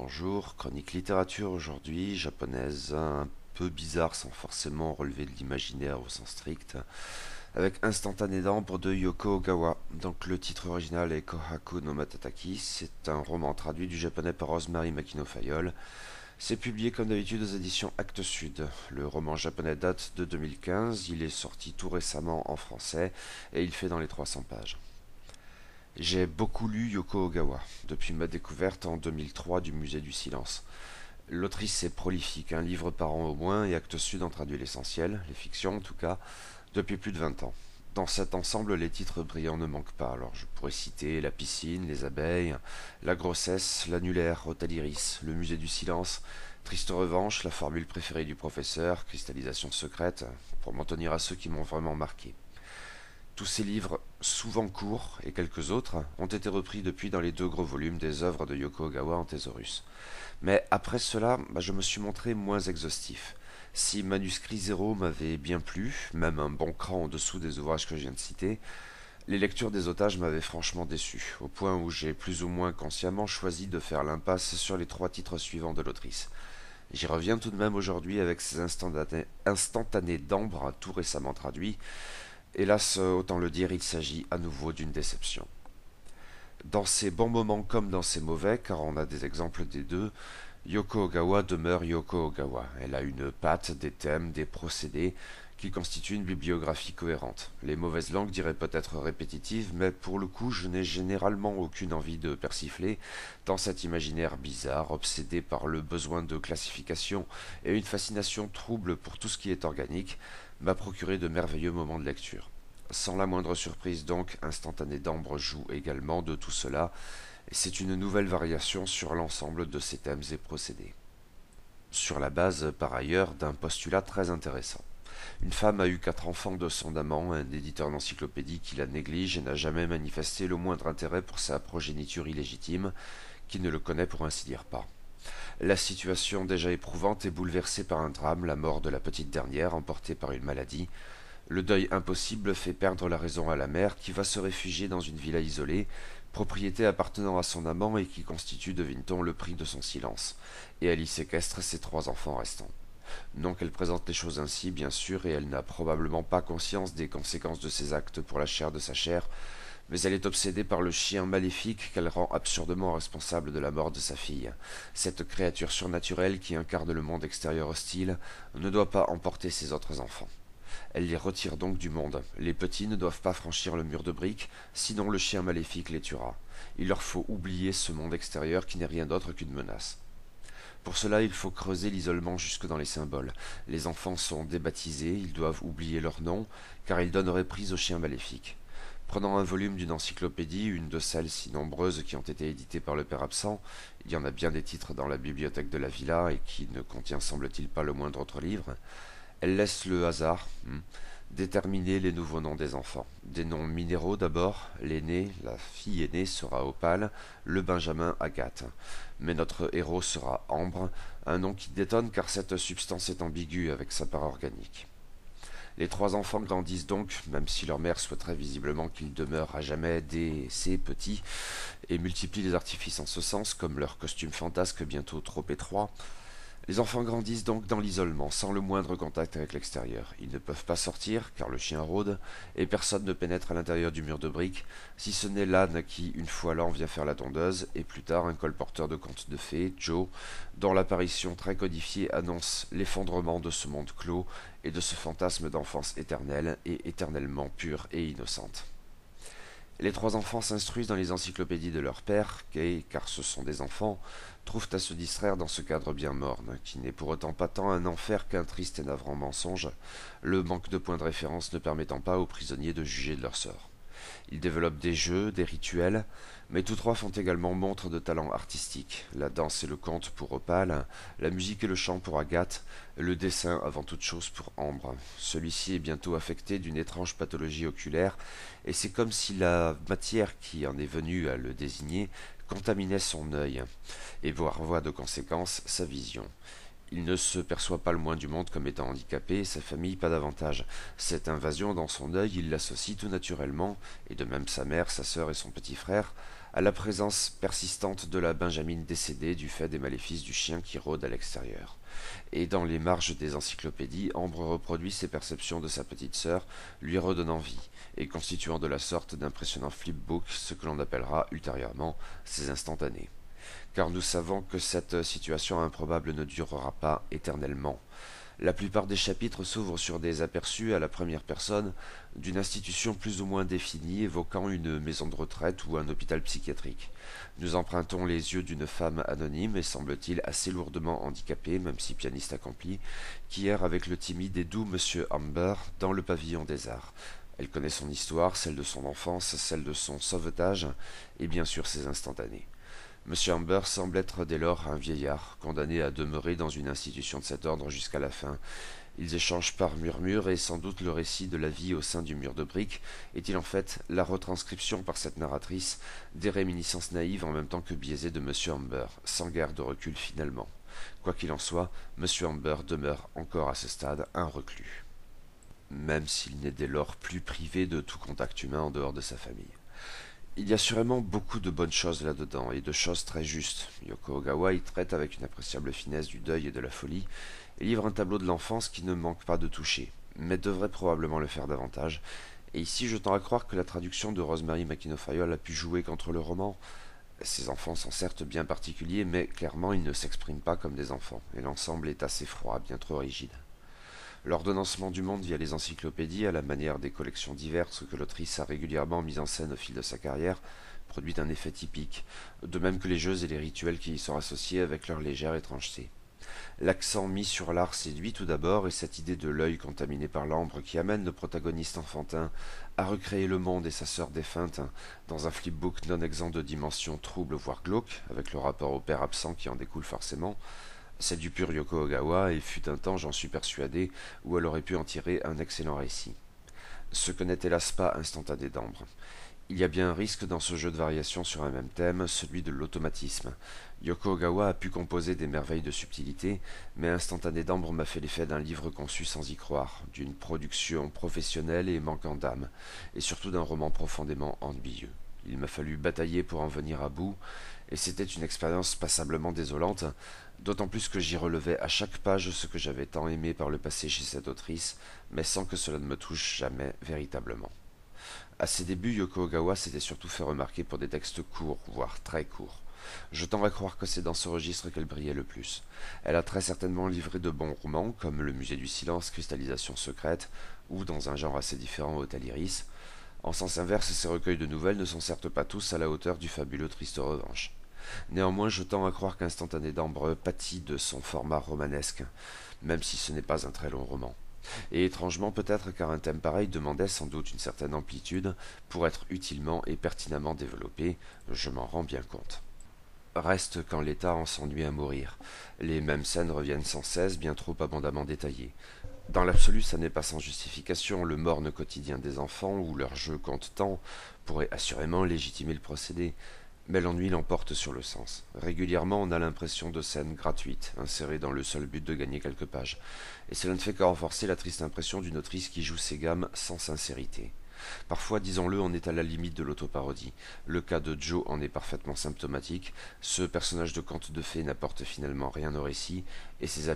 bonjour. Chronique littérature aujourd'hui, japonaise un peu bizarre sans forcément relever de l'imaginaire au sens strict, avec Instantané d'ambre de Yoko Ogawa. Donc le titre original est Kohaku no Matataki, c'est un roman traduit du japonais par Rosemary Makino Fayol. C'est publié comme d'habitude aux éditions Actes Sud. Le roman japonais date de 2015, il est sorti tout récemment en français et il fait dans les 300 pages. J'ai beaucoup lu Yoko Ogawa, depuis ma découverte en 2003 du Musée du Silence. L'autrice est prolifique, un livre par an au moins, et Actes Sud en traduit l'essentiel, les fictions en tout cas, depuis plus de 20 ans. Dans cet ensemble, les titres brillants ne manquent pas, alors je pourrais citer La piscine, Les abeilles, La grossesse, L'annulaire, Hôtel Iris, Le Musée du Silence, Triste revanche, La formule préférée du professeur, Cristallisation secrète, pour m'en tenir à ceux qui m'ont vraiment marqué. Tous ces livres, souvent courts, et quelques autres, ont été repris depuis dans les 2 gros volumes des œuvres de Yoko Ogawa en thésaurus. Mais après cela, je me suis montré moins exhaustif. Si Manuscrit Zéro m'avait bien plu, même un bon cran en dessous des ouvrages que je viens de citer, les lectures des otages m'avaient franchement déçu, au point où j'ai plus ou moins consciemment choisi de faire l'impasse sur les 3 titres suivants de l'autrice. J'y reviens tout de même aujourd'hui avec ces instantanés d'ambre tout récemment traduits. Hélas, autant le dire, il s'agit à nouveau d'une déception. Dans ses bons moments comme dans ses mauvais, car on a des exemples des deux, Yoko Ogawa demeure Yoko Ogawa. Elle a une patte, des thèmes, des procédés qui constituent une bibliographie cohérente. Les mauvaises langues diraient peut-être répétitives, mais pour le coup, je n'ai généralement aucune envie de persifler, tant cet imaginaire bizarre, obsédé par le besoin de classification et une fascination trouble pour tout ce qui est organique, m'a procuré de merveilleux moments de lecture. Sans la moindre surprise donc, Instantané d'ambre joue également de tout cela, et c'est une nouvelle variation sur l'ensemble de ces thèmes et procédés. Sur la base, par ailleurs, d'un postulat très intéressant. Une femme a eu 4 enfants de son amant, un éditeur d'encyclopédie qui la néglige et n'a jamais manifesté le moindre intérêt pour sa progéniture illégitime, qui ne le connaît pour ainsi dire pas. La situation déjà éprouvante est bouleversée par un drame, la mort de la petite dernière, emportée par une maladie. Le deuil impossible fait perdre la raison à la mère, qui va se réfugier dans une villa isolée, propriété appartenant à son amant et qui constitue, devine-t-on, le prix de son silence, et elle y séquestre ses 3 enfants restants. Non qu'elle présente les choses ainsi, bien sûr, et elle n'a probablement pas conscience des conséquences de ses actes pour la chair de sa chair, mais elle est obsédée par le chien maléfique qu'elle rend absurdement responsable de la mort de sa fille. Cette créature surnaturelle qui incarne le monde extérieur hostile ne doit pas emporter ses autres enfants. Elle les retire donc du monde. Les petits ne doivent pas franchir le mur de briques, sinon le chien maléfique les tuera. Il leur faut oublier ce monde extérieur qui n'est rien d'autre qu'une menace. Pour cela, il faut creuser l'isolement jusque dans les symboles. Les enfants sont débaptisés, ils doivent oublier leur nom, car ils donneraient prise au chien maléfique. Prenant un volume d'une encyclopédie, une de celles si nombreuses qui ont été éditées par le père absent, il y en a bien des titres dans la bibliothèque de la villa et qui ne contient semble-t-il pas le moindre autre livre, elle laisse le hasard déterminer les nouveaux noms des enfants. Des noms minéraux d'abord, l'aîné, la fille aînée sera Opale, le benjamin Agathe. Mais notre héros sera Ambre, un nom qui détonne car cette substance est ambiguë avec sa part organique. Les 3 enfants grandissent donc, même si leur mère souhaiterait visiblement qu'ils demeurent à jamais ces petits, et multiplie les artifices en ce sens, comme leur costume fantasque bientôt trop étroit. Les enfants grandissent donc dans l'isolement, sans le moindre contact avec l'extérieur. Ils ne peuvent pas sortir, car le chien rôde, et personne ne pénètre à l'intérieur du mur de briques, si ce n'est l'âne qui, une fois l'an, vient faire la tondeuse, et plus tard un colporteur de contes de fées, Joe, dont l'apparition très codifiée annonce l'effondrement de ce monde clos et de ce fantasme d'enfance éternelle et éternellement pure et innocente. Les 3 enfants s'instruisent dans les encyclopédies de leur père, qui, car ce sont des enfants, trouvent à se distraire dans ce cadre bien morne, qui n'est pour autant pas tant un enfer qu'un triste et navrant mensonge, le manque de points de référence ne permettant pas aux prisonniers de juger de leur sort. Ils développent des jeux, des rituels, mais tous 3 font également montre de talents artistiques. La danse et le conte pour Opale, la musique et le chant pour Agathe, le dessin avant toute chose pour Ambre. Celui-ci est bientôt affecté d'une étrange pathologie oculaire, et c'est comme si la matière qui en est venue à le désigner contaminait son œil, et voie de conséquence sa vision. Il ne se perçoit pas le moins du monde comme étant handicapé, sa famille pas davantage. Cette invasion dans son œil, il l'associe tout naturellement, et de même sa mère, sa sœur et son petit frère, à la présence persistante de la Benjamine décédée du fait des maléfices du chien qui rôde à l'extérieur. Et dans les marges des encyclopédies, Ambre reproduit ses perceptions de sa petite sœur, lui redonnant vie, et constituant de la sorte d'impressionnants flipbooks, ce que l'on appellera ultérieurement ses instantanés. Car nous savons que cette situation improbable ne durera pas éternellement. La plupart des chapitres s'ouvrent sur des aperçus à la première personne d'une institution plus ou moins définie, évoquant une maison de retraite ou un hôpital psychiatrique. Nous empruntons les yeux d'une femme anonyme et semble-t-il assez lourdement handicapée, même si pianiste accomplie, qui erre avec le timide et doux monsieur Amber dans le pavillon des arts. Elle connaît son histoire, celle de son enfance, celle de son sauvetage, et bien sûr ses instantanés. Monsieur Amber semble être dès lors un vieillard, condamné à demeurer dans une institution de cet ordre jusqu'à la fin. Ils échangent par murmure, et sans doute le récit de la vie au sein du mur de briques est-il en fait la retranscription par cette narratrice des réminiscences naïves en même temps que biaisées de Monsieur Amber, sans guère de recul finalement. Quoi qu'il en soit, Monsieur Amber demeure encore à ce stade un reclus, même s'il n'est dès lors plus privé de tout contact humain en dehors de sa famille. Il y a sûrement beaucoup de bonnes choses là-dedans, et de choses très justes. Yoko Ogawa y traite avec une appréciable finesse du deuil et de la folie, et livre un tableau de l'enfance qui ne manque pas de toucher, mais devrait probablement le faire davantage. Et ici je tends à croire que la traduction de Rosemary McKinnon-Fayol a pu jouer contre le roman. Ces enfants sont certes bien particuliers, mais clairement ils ne s'expriment pas comme des enfants, et l'ensemble est assez froid, bien trop rigide. L'ordonnancement du monde via les encyclopédies, à la manière des collections diverses que l'autrice a régulièrement mises en scène au fil de sa carrière, produit un effet typique, de même que les jeux et les rituels qui y sont associés avec leur légère étrangeté. L'accent mis sur l'art séduit tout d'abord, et cette idée de l'œil contaminé par l'ambre qui amène le protagoniste enfantin à recréer le monde et sa sœur défunte dans un flipbook non exempt de dimensions troubles voire glauques, avec le rapport au père absent qui en découle forcément. C'est du pur Yoko Ogawa, et fut un temps, j'en suis persuadé, où elle aurait pu en tirer un excellent récit. Ce que n'est hélas pas Instantané d'Ambre. Il y a bien un risque dans ce jeu de variations sur un même thème, celui de l'automatisme. Yoko Ogawa a pu composer des merveilles de subtilité, mais Instantané d'Ambre m'a fait l'effet d'un livre conçu sans y croire, d'une production professionnelle et manquant d'âme, et surtout d'un roman profondément ennuyeux. Il m'a fallu batailler pour en venir à bout, et c'était une expérience passablement désolante, d'autant plus que j'y relevais à chaque page ce que j'avais tant aimé par le passé chez cette autrice, mais sans que cela ne me touche jamais véritablement. À ses débuts, Yoko Ogawa s'était surtout fait remarquer pour des textes courts, voire très courts. Je tends à croire que c'est dans ce registre qu'elle brillait le plus. Elle a très certainement livré de bons romans, comme Le Musée du Silence, Cristallisation secrète, ou, dans un genre assez différent, Hôtel Iris. En sens inverse, ces recueils de nouvelles ne sont certes pas tous à la hauteur du fabuleux Triste Revanche. Néanmoins, je tends à croire qu'Instantané d'Ambre pâtit de son format romanesque, même si ce n'est pas un très long roman. Et étrangement peut-être car un thème pareil demandait sans doute une certaine amplitude pour être utilement et pertinemment développé, je m'en rends bien compte. Reste qu'en l'état on s'ennuie à mourir. Les mêmes scènes reviennent sans cesse, bien trop abondamment détaillées. Dans l'absolu, ça n'est pas sans justification, le morne quotidien des enfants, où leur jeu compte tant, pourrait assurément légitimer le procédé. Mais l'ennui l'emporte sur le sens. Régulièrement, on a l'impression de scènes gratuites, insérées dans le seul but de gagner quelques pages. Et cela ne fait que renforcer la triste impression d'une autrice qui joue ses gammes sans sincérité. Parfois, disons-le, on est à la limite de l'autoparodie. Le cas de Joe en est parfaitement symptomatique. Ce personnage de conte de fées n'apporte finalement rien au récit, et ses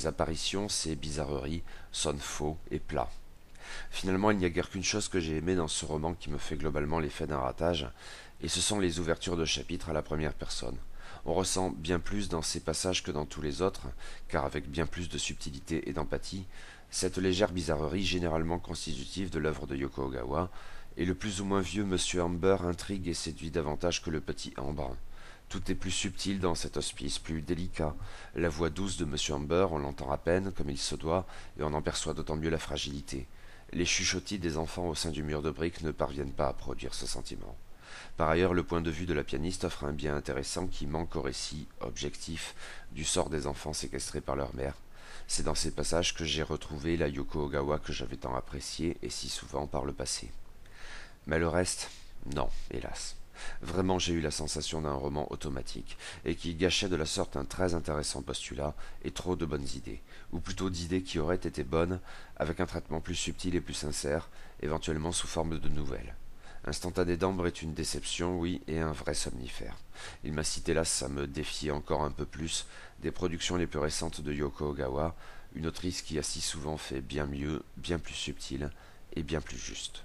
apparitions, ses bizarreries, sonnent faux et plats. Finalement, il n'y a guère qu'une chose que j'ai aimée dans ce roman qui me fait globalement l'effet d'un ratage, et ce sont les ouvertures de chapitres à la première personne. On ressent bien plus dans ces passages que dans tous les autres, car avec bien plus de subtilité et d'empathie, cette légère bizarrerie généralement constitutive de l'œuvre de Yoko Ogawa, et le plus ou moins vieux monsieur Amber intrigue et séduit davantage que le petit Ambre. Tout est plus subtil dans cet hospice, plus délicat. La voix douce de monsieur Amber, on l'entend à peine, comme il se doit, et on en perçoit d'autant mieux la fragilité. Les chuchotis des enfants au sein du mur de briques ne parviennent pas à produire ce sentiment. Par ailleurs, le point de vue de la pianiste offre un bien intéressant qui manque au récit objectif du sort des enfants séquestrés par leur mère. C'est dans ces passages que j'ai retrouvé la Yoko Ogawa que j'avais tant appréciée et si souvent par le passé. Mais le reste, non, hélas. Vraiment, j'ai eu la sensation d'un roman automatique, et qui gâchait de la sorte un très intéressant postulat et trop de bonnes idées, ou plutôt d'idées qui auraient été bonnes, avec un traitement plus subtil et plus sincère, éventuellement sous forme de nouvelles. Instantané d'ambre est une déception, oui, et un vrai somnifère. Il m'a cité là, ça me défiait encore un peu plus des productions les plus récentes de Yoko Ogawa, une autrice qui a si souvent fait bien mieux, bien plus subtil et bien plus juste.